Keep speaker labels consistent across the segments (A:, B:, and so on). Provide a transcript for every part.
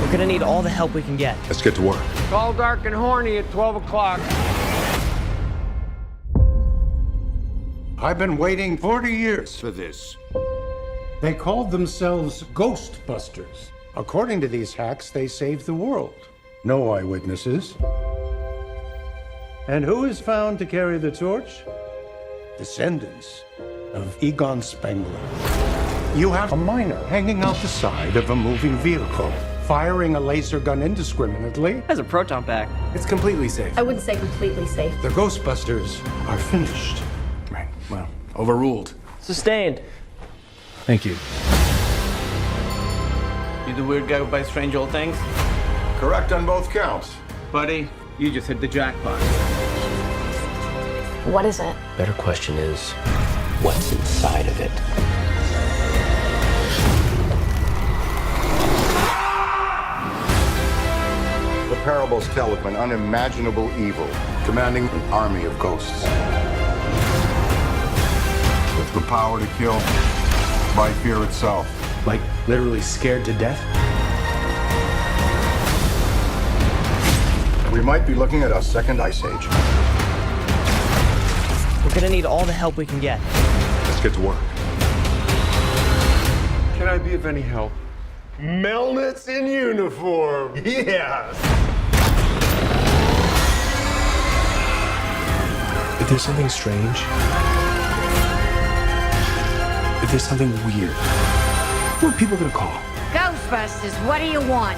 A: We're gonna need all the help we can get.
B: Let's get to work.
C: Tall, dark, and horny at 12 o'clock.
D: I've been waiting 40 years for this. They called themselves Ghostbusters. According to these hacks, they saved the world. No eyewitnesses. And who is found to carry the torch? Descendants of Egon Spengler. You have a miner hanging out the side of a moving vehicle, firing a laser gun indiscriminately.
A: Has a proton pack.
E: It's completely safe.
F: I wouldn't say completely safe.
D: The Ghostbusters are finished.
E: Right. Well, overruled.
A: Sustained.
E: Thank you.
G: You the weird guy who buys strange old things?
B: Correct on both counts.
G: Buddy, you just hit the jackpot.
F: What is it?
H: Better question is, what's inside of it?
B: The parables tell of an unimaginable evil commanding an army of ghosts. With the power to kill by fear itself.
E: Like, literally scared to death?
B: We might be looking at a second ice age.
A: We're gonna need all the help we can get.
B: Let's get to work.
C: Can I be of any help?
B: Melnitz in uniform. Yes.
E: If there's something strange, if there's something weird, what are people gonna call?
I: Ghostbusters, what do you want?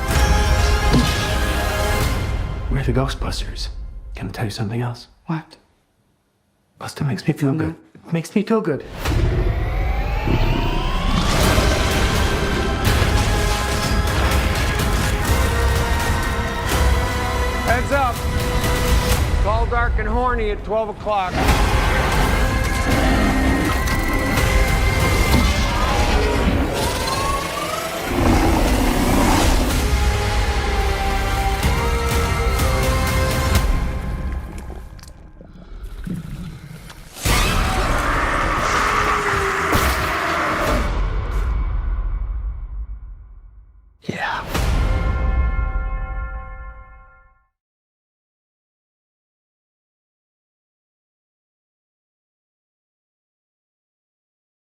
E: We're the Ghostbusters. Can I tell you something else? What? Buster makes me feel good. It makes me feel good.
C: Heads up. Tall, dark, and horny at 12 o'clock.